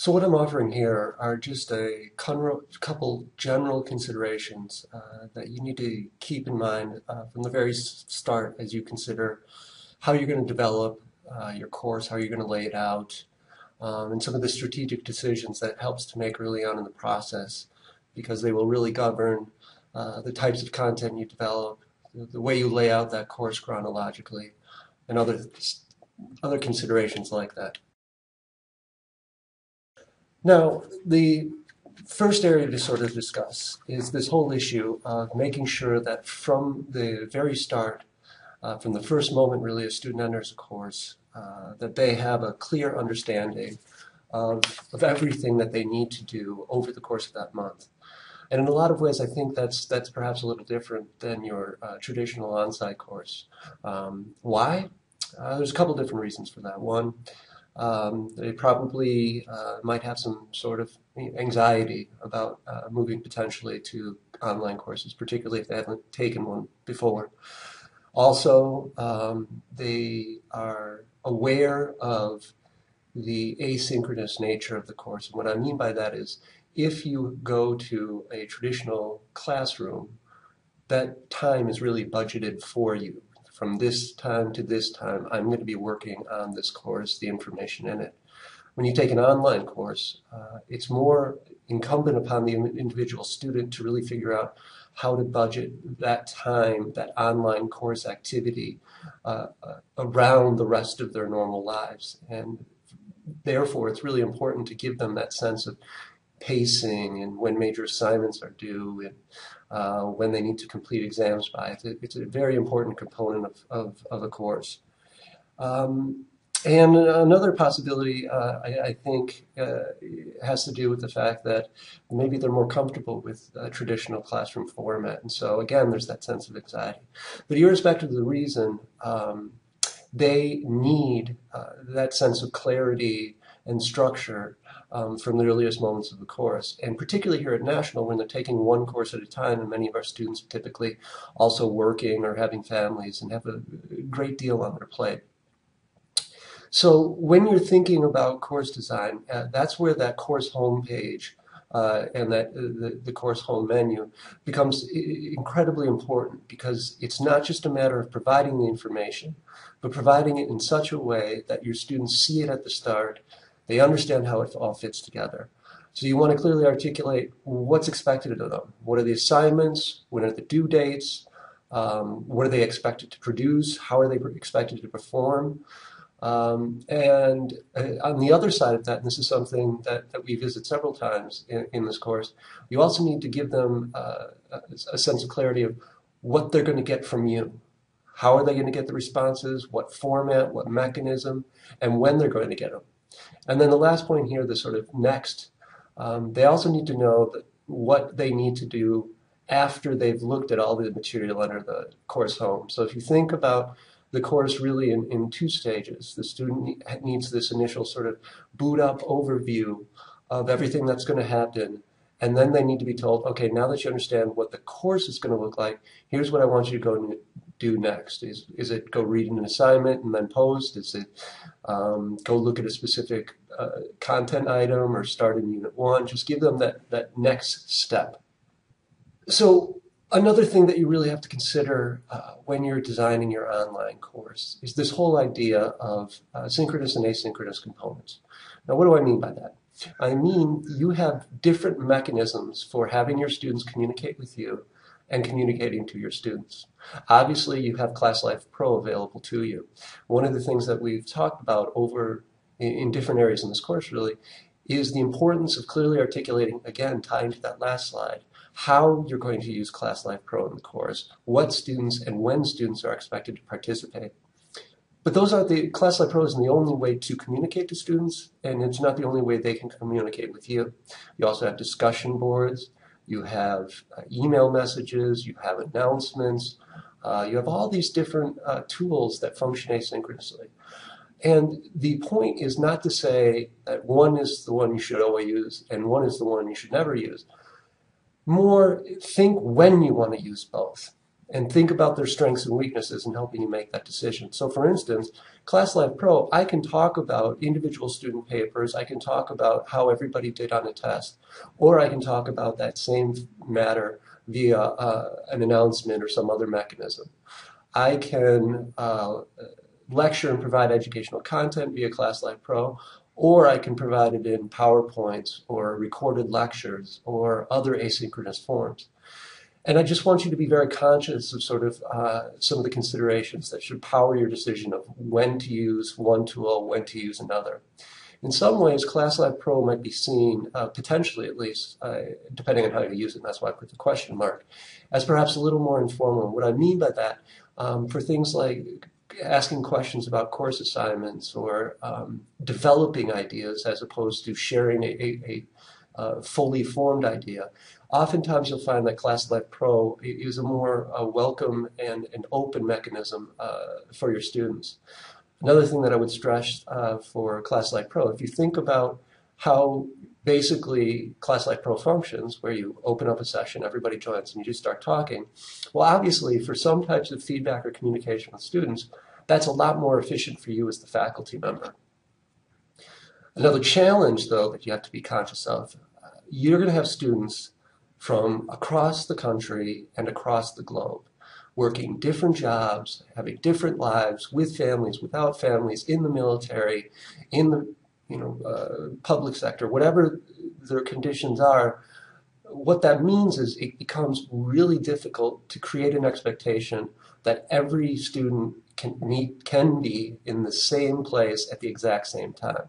So what I'm offering here are just a couple general considerations that you need to keep in mind from the very start as you consider how you're going to develop your course, how you're going to lay it out, and some of the strategic decisions that helps to make early on in the process, because they will really govern the types of content you develop, the way you lay out that course chronologically, and other considerations like that. Now, the first area to sort of discuss is this whole issue of making sure that from the very start, from the first moment really a student enters a course, that they have a clear understanding of everything that they need to do over the course of that month. And in a lot of ways, I think that's perhaps a little different than your traditional on-site course. Why? There's a couple different reasons for that. One, they probably might have some sort of anxiety about moving potentially to online courses, particularly if they haven't taken one before. Also, they are aware of the asynchronous nature of the course. And what I mean by that is if you go to a traditional classroom, that time is really budgeted for you. From this time to this time, I'm going to be working on this course, the information in it. When you take an online course, it's more incumbent upon the individual student to really figure out how to budget that time, that online course activity, around the rest of their normal lives. And therefore, it's really important to give them that sense of pacing and when major assignments are due and when they need to complete exams by. It's a very important component of a course. And another possibility, I think, has to do with the fact that maybe they're more comfortable with a traditional classroom format. And so, again, there's that sense of anxiety. But irrespective of the reason, they need that sense of clarity and structure from the earliest moments of the course. And particularly here at National, when they're taking one course at a time, and many of our students are typically also working or having families and have a great deal on their plate. So when you're thinking about course design, that's where that course homepage and that the course home menu becomes incredibly important, because it's not just a matter of providing the information, but providing it in such a way that your students see it at the start, they understand how it all fits together. So you want to clearly articulate what's expected of them. What are the assignments? When are the due dates? What are they expected to produce? How are they expected to perform? And on the other side of that, and this is something that we visit several times in this course, you also need to give them a sense of clarity of what they're going to get from you. How are they going to get the responses, what format, what mechanism, and when they're going to get them. And then the last point here, the sort of next, they also need to know that what they need to do after they've looked at all the material under the course home. So if you think about the course really in two stages. The student needs this initial sort of boot up overview of everything that's going to happen. And then they need to be told, okay, now that you understand what the course is going to look like, here's what I want you to go and do next. Is it go read an assignment and then post? Is it go look at a specific content item or start in unit one? Just give them that next step. So another thing that you really have to consider when you're designing your online course is this whole idea of synchronous and asynchronous components. Now, what do I mean by that? I mean, you have different mechanisms for having your students communicate with you and communicating to your students. Obviously, you have ClassLife Pro available to you. One of the things that we've talked about over in different areas in this course really is the importance of clearly articulating, again, tying to that last slide, how you're going to use ClassLife Pro in the course, what students and when students are expected to participate. But ClassLife Pro isn't the only way to communicate to students, and it's not the only way they can communicate with you. You also have discussion boards, you have email messages, you have announcements, you have all these different tools that function asynchronously. And the point is not to say that one is the one you should always use and one is the one you should never use. More, think when you want to use both. and think about their strengths and weaknesses in helping you make that decision. So for instance, ClassLive Pro, I can talk about individual student papers, I can talk about how everybody did on a test, or I can talk about that same matter via an announcement or some other mechanism. I can lecture and provide educational content via ClassLive Pro, or I can provide it in PowerPoints or recorded lectures or other asynchronous forms. And I just want you to be very conscious of sort of some of the considerations that should power your decision of when to use one tool, when to use another. In some ways, ClassLive Pro might be seen, potentially at least, depending on how you use it, and that's why I put the question mark, as perhaps a little more informal. What I mean by that, for things like asking questions about course assignments or developing ideas as opposed to sharing a fully formed idea, oftentimes you'll find that ClassLive Pro is a more welcome and an open mechanism for your students. Another thing that I would stress for ClassLive Pro, if you think about how basically ClassLive Pro functions, where you open up a session, everybody joins, and you just start talking, well, obviously, for some types of feedback or communication with students, that's a lot more efficient for you as the faculty member. Another challenge, though, that you have to be conscious of, you're going to have students from across the country and across the globe, working different jobs, having different lives, with families, without families, in the military, in the public sector, whatever their conditions are. What that means is it becomes really difficult to create an expectation that every student can be in the same place at the exact same time.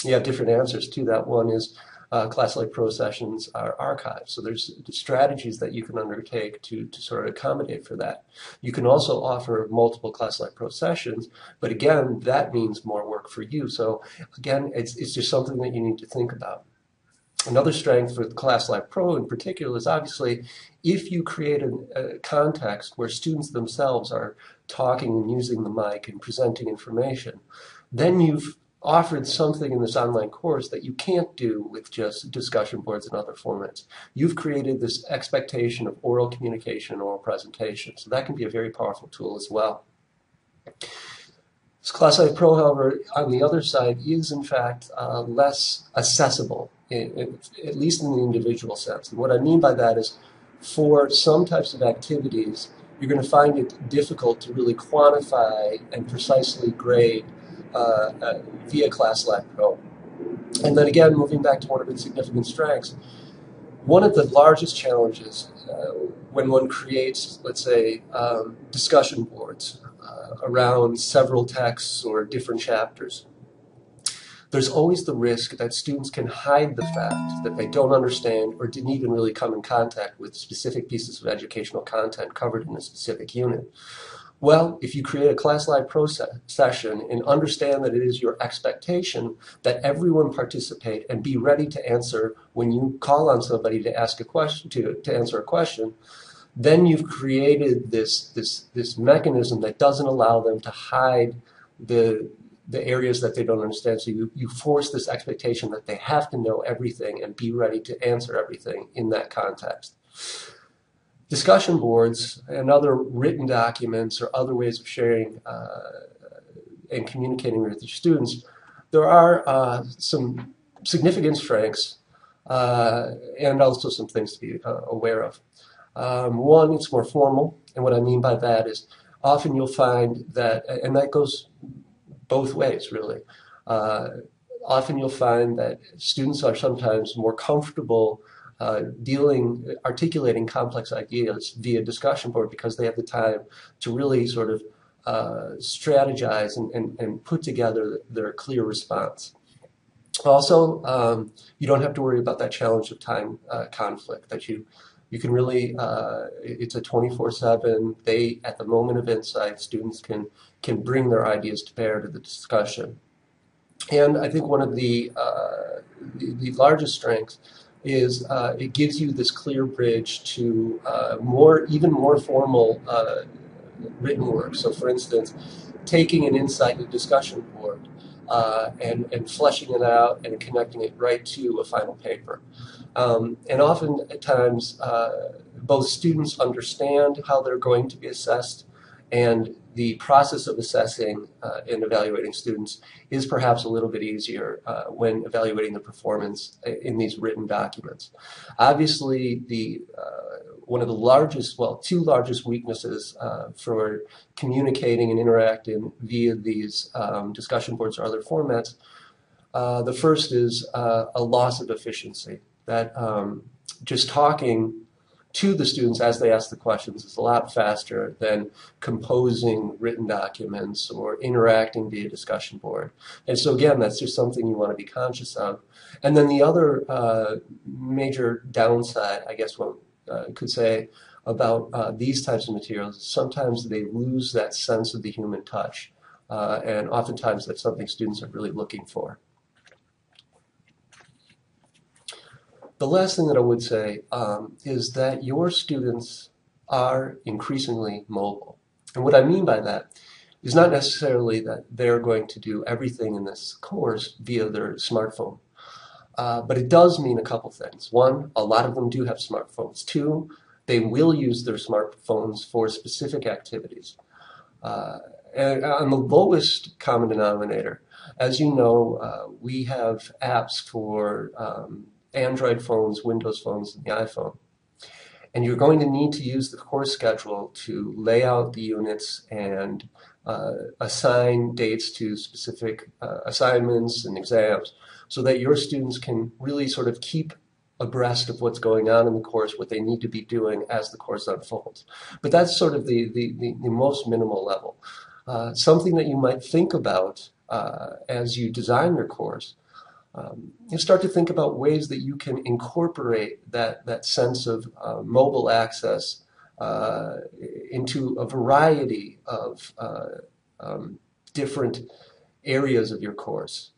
You have different answers to that. One is ClassLive Pro sessions are archived. So there's strategies that you can undertake to sort of accommodate for that. You can also offer multiple ClassLive Pro sessions, but again, that means more work for you. So again, it's just something that you need to think about. Another strength for ClassLive Pro in particular is obviously if you create a context where students themselves are talking and using the mic and presenting information, then you've offered something in this online course that you can't do with just discussion boards and other formats. You've created this expectation of oral communication and oral presentation. So that can be a very powerful tool as well. This ClassLive Pro, however, on the other side, is in fact less accessible, at least in the individual sense. And what I mean by that is for some types of activities, you're going to find it difficult to really quantify and precisely grade via ClassLive Pro. And then again, moving back to one of its significant strengths, one of the largest challenges when one creates, let's say, discussion boards around several texts or different chapters, there's always the risk that students can hide the fact that they don't understand or didn't even really come in contact with specific pieces of educational content covered in a specific unit. Well, if you create a ClassLive Pro session and understand that it is your expectation that everyone participate and be ready to answer when you call on somebody to ask a question, to answer a question, then you've created this mechanism that doesn't allow them to hide the areas that they don't understand. So you force this expectation that they have to know everything and be ready to answer everything in that context. Discussion boards and other written documents or other ways of sharing and communicating with your students, there are some significant strengths and also some things to be aware of. One, it's more formal, and what I mean by that is often you'll find that, and that goes both ways really, often you'll find that students are sometimes more comfortable articulating complex ideas via discussion board because they have the time to really sort of strategize and put together their clear response. Also, you don't have to worry about that challenge of time conflict, that you can really, it's a 24/7, at the moment of insight, students can bring their ideas to bear to the discussion. And I think one of the largest strengths is it gives you this clear bridge to even more formal written work. So for instance, taking an insight in a discussion board, and fleshing it out and connecting it right to a final paper. And often at times, both students understand how they're going to be assessed, and the process of assessing and evaluating students is perhaps a little bit easier when evaluating the performance in these written documents. Obviously, one of the largest, well, two largest weaknesses for communicating and interacting via these discussion boards or other formats, the first is a loss of efficiency. That just talking to the students as they ask the questions is a lot faster than composing written documents or interacting via discussion board. And so again, that's just something you want to be conscious of. And then the other major downside, I guess one could say, about these types of materials is sometimes they lose that sense of the human touch. And oftentimes that's something students are really looking for. The last thing that I would say is that your students are increasingly mobile. And what I mean by that is not necessarily that they're going to do everything in this course via their smartphone. But it does mean a couple things. One, a lot of them do have smartphones. Two, they will use their smartphones for specific activities. And on the lowest common denominator, as you know, we have apps for Android phones, Windows phones, and the iPhone. And you're going to need to use the course schedule to lay out the units and assign dates to specific assignments and exams so that your students can really sort of keep abreast of what's going on in the course, what they need to be doing as the course unfolds. But that's sort of the most minimal level. Something that you might think about as you design your course, you start to think about ways that you can incorporate that sense of mobile access into a variety of different areas of your course.